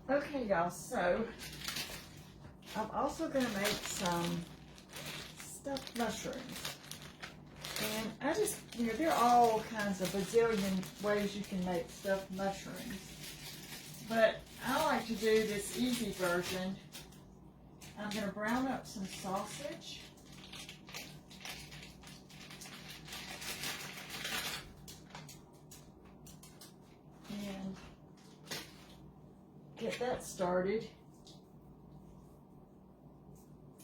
Okay, y'all, so I'm also going to make some stuffed mushrooms. And I just, there are all kinds of bazillion ways you can make stuffed mushrooms. But I like to do this easy version. I'm going to brown up some sausage. And get that started.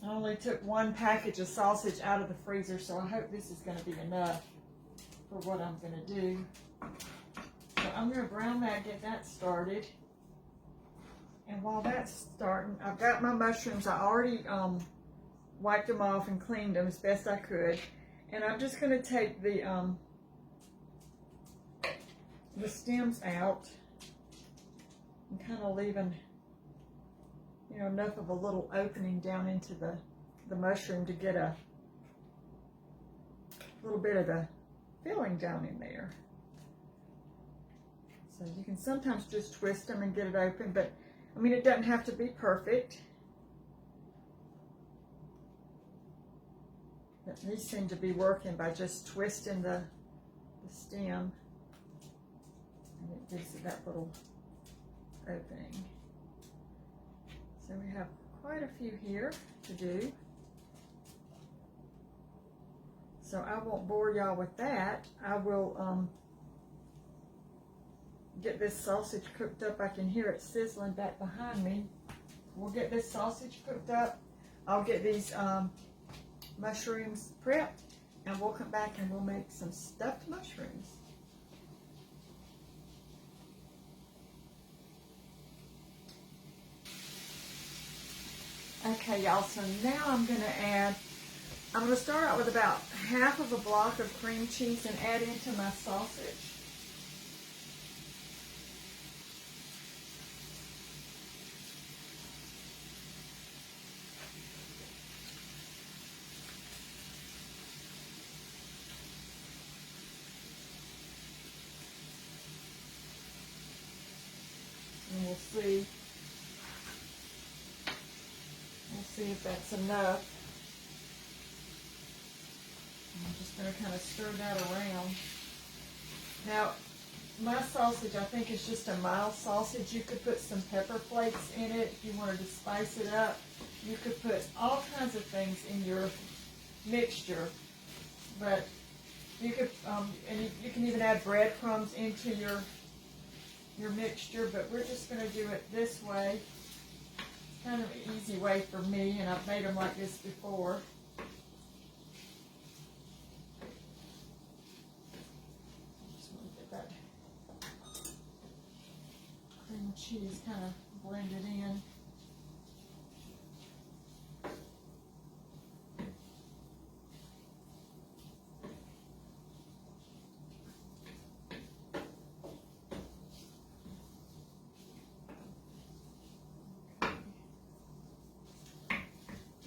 I only took one package of sausage out of the freezer, so I hope this is going to be enough for what I'm going to do. So I'm going to brown that, get that started. And while that's starting, I've got my mushrooms. I already wiped them off and cleaned them as best I could. And I'm just going to take the stems out and kind of leaving, enough of a little opening down into the mushroom to get a little bit of the filling down in there. So you can sometimes just twist them and get it open, but it doesn't have to be perfect. But these seem to be working by just twisting the stem, and it gives it that little opening. So we have quite a few here to do. So I won't bore y'all with that. I will get this sausage cooked up. I can hear it sizzling back behind me. We'll get this sausage cooked up. I'll get these mushrooms prepped, and we'll come back and we'll make some stuffed mushrooms. Okay, y'all, so now I'm going to start out with about half of a block of cream cheese and add into my sausage. And we'll see if that's enough. I'm just going to kind of stir that around. Now, my sausage, I think, is just a mild sausage. You could put some pepper flakes in it if you wanted to spice it up. You could put all kinds of things in your mixture. But you could, and you can even add breadcrumbs into your mixture. But we're just going to do it this way. It's kind of an easy way for me, and I've made them like this before. Cream cheese kind of blended in.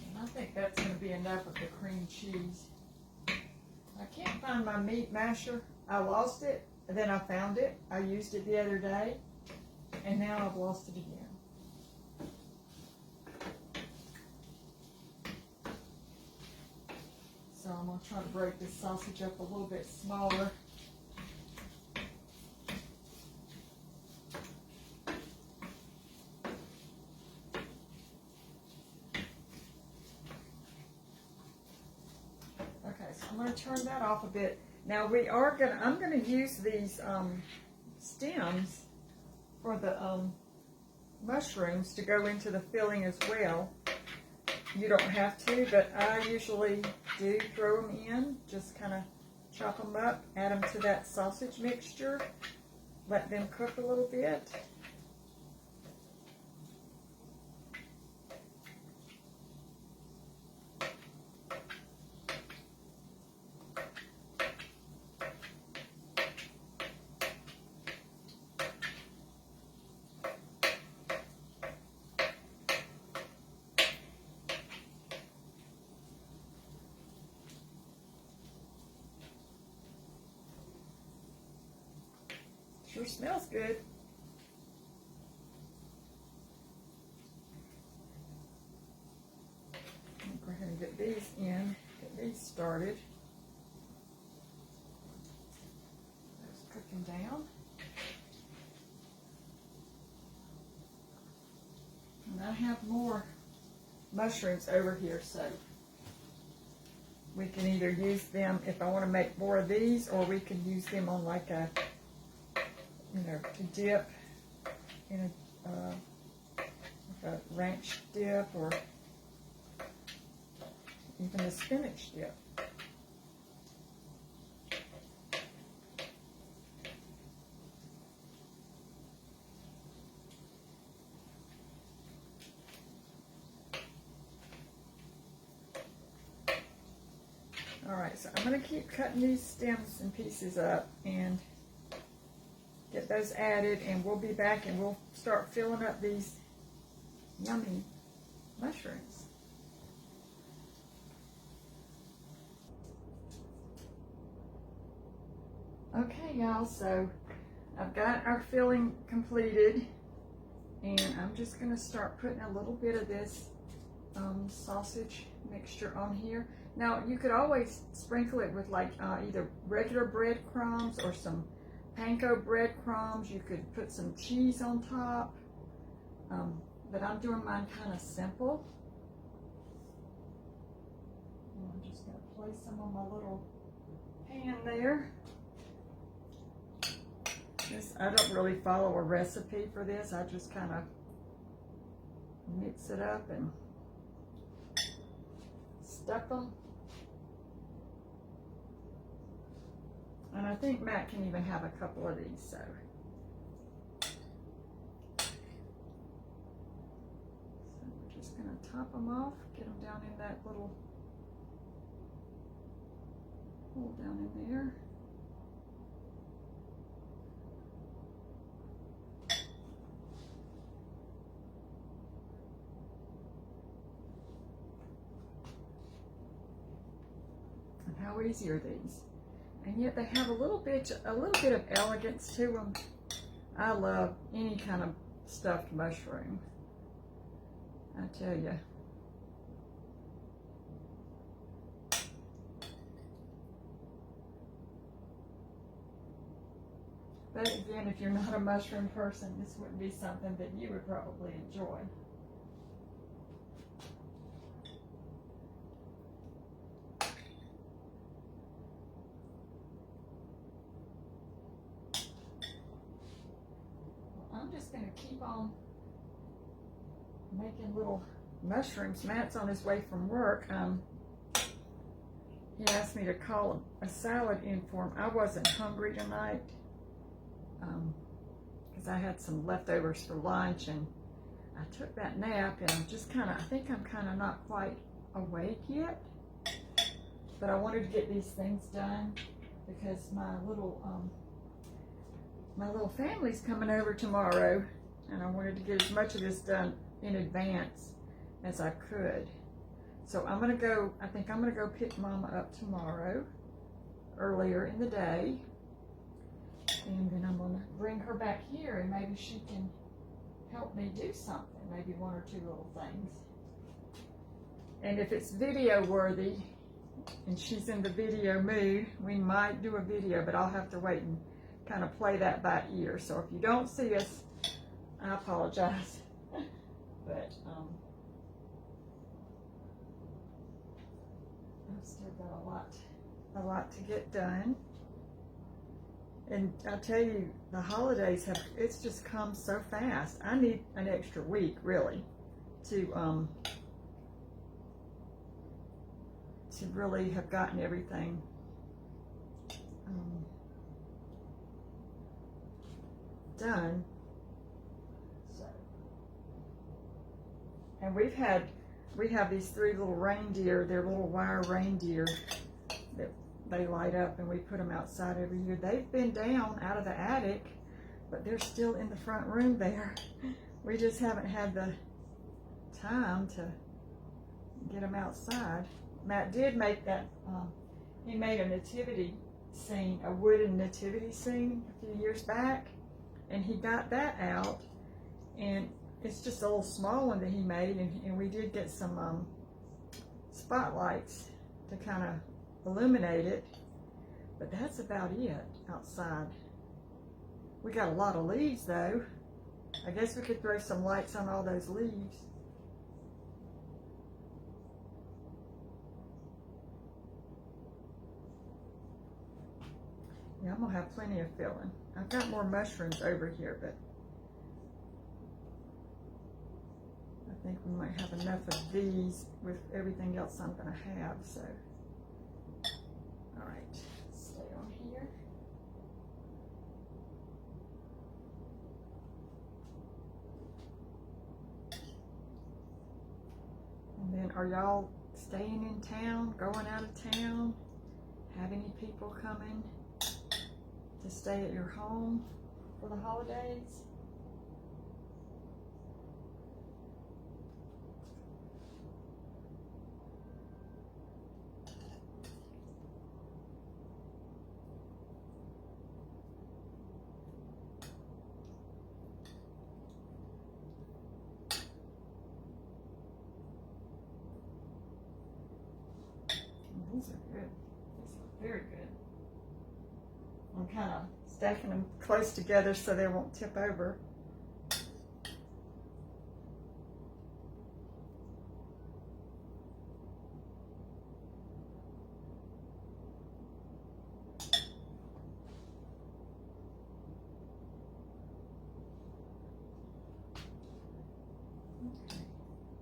And I think that's going to be enough of the cream cheese. I can't find my meat masher. I lost it, and then I found it. I used it the other day. And now I've lost it again. So I'm going to try to break this sausage up a little bit smaller. Okay, so I'm going to turn that off a bit. Now I'm going to use these stems for the mushrooms to go into the filling as well. You don't have to, but I usually do throw them in. Just kind of chop them up, add them to that sausage mixture, let them cook a little bit. Sure smells good. these in, get these started. Those cooking down. And I have more mushrooms over here, so we can either use them if I want to make more of these, or we can use them on like a, you know, to dip in like a ranch dip, or even a spinach dip. Alright, so I'm going to keep cutting these stems and pieces up and get those added, and we'll be back and we'll start filling up these yummy mushrooms. Okay, y'all, so I've got our filling completed, and I'm just going to start putting a little bit of this sausage mixture on here. Now, you could always sprinkle it with like either regular breadcrumbs or some panko breadcrumbs. You could put some cheese on top, but I'm doing mine kind of simple. And I'm just going to place some on my little pan there. I don't really follow a recipe for this. I just kind of mix it up and stuff them. And I think Matt can even have a couple of these, so. We're just going to top them off, get them down in that little hole down in there. And how easy are these? And yet they have a little bit of elegance to them. I love any kind of stuffed mushroom, I tell you. But again, if you're not a mushroom person, this wouldn't be something that you would probably enjoy. I'm just going to keep on making little mushrooms. Matt's on his way from work. He asked me to call a salad in for him. I wasn't hungry tonight because I had some leftovers for lunch, and I took that nap, and I'm just kind of, I think I'm kind of not quite awake yet, but I wanted to get these things done because my little family's coming over tomorrow, and I wanted to get as much of this done in advance as I could. So I'm going to go, I think I'm going to go pick Mama up tomorrow, earlier in the day, and then I'm going to bring her back here, and maybe she can help me do something, maybe one or two little things. And if it's video worthy, and she's in the video mood, we might do a video, but I'll have to wait and kind of play that by ear. So if you don't see us, I apologize. But I've still got a lot to get done. And I'll tell you, the holidays it's just come so fast. I need an extra week, really, to really have gotten everything done. So, and we have these three little reindeer. They're little wire reindeer that they light up, and we put them outside every year. They've been down out of the attic, but they're still in the front room there. We just haven't had the time to get them outside. Matt did make that, he made a nativity scene, a wooden nativity scene a few years back, and he got that out, and it's just a little small one that he made, and we did get some spotlights to kind of illuminate it, but that's about it outside. We got a lot of leaves though. I guess we could throw some lights on all those leaves. Yeah, I'm gonna have plenty of filling. I've got more mushrooms over here, but I think we might have enough of these with everything else I'm gonna have, so. All right, stay on here. And then are y'all staying in town, going out of town? Have any people coming to stay at your home for the holidays? These are good. These are very good. I'm kind of stacking them close together so they won't tip over. Okay.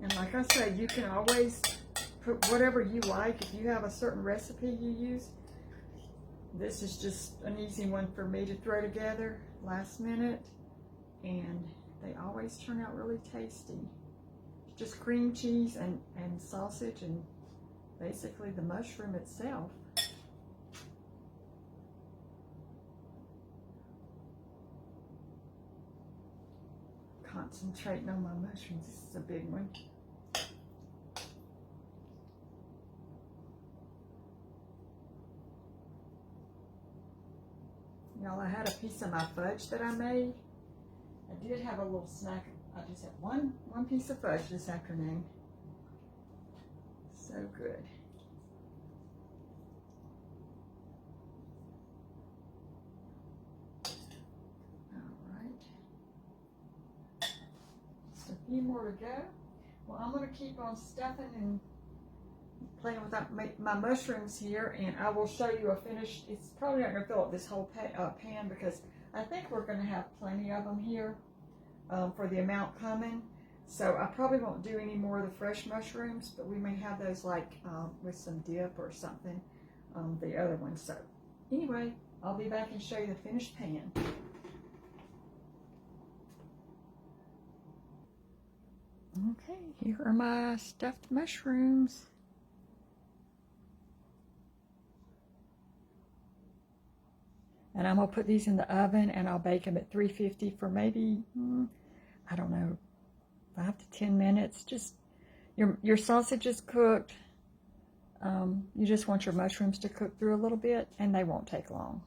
And like I said, you can always put whatever you like. If you have a certain recipe you use, this is just an easy one for me to throw together last minute, and they always turn out really tasty. Just cream cheese and sausage and basically the mushroom itself. Concentrating on my mushrooms. This is a big one. Y'all, I had a piece of my fudge that I made. I did have a little snack. I just had one piece of fudge this afternoon. So good. All right. Just a few more to go. Well, I'm going to keep on stuffing and playing with my mushrooms here, and I will show you a finished. It's probably not going to fill up this whole pan because I think we're going to have plenty of them here for the amount coming. So I probably won't do any more of the fresh mushrooms, but we may have those like with some dip or something, the other ones. So anyway, I'll be back and show you the finished pan. Okay, here are my stuffed mushrooms. And I'm going to put these in the oven, and I'll bake them at 350 for maybe, I don't know, 5 to 10 minutes. Just your sausage is cooked. You just want your mushrooms to cook through a little bit, and they won't take long.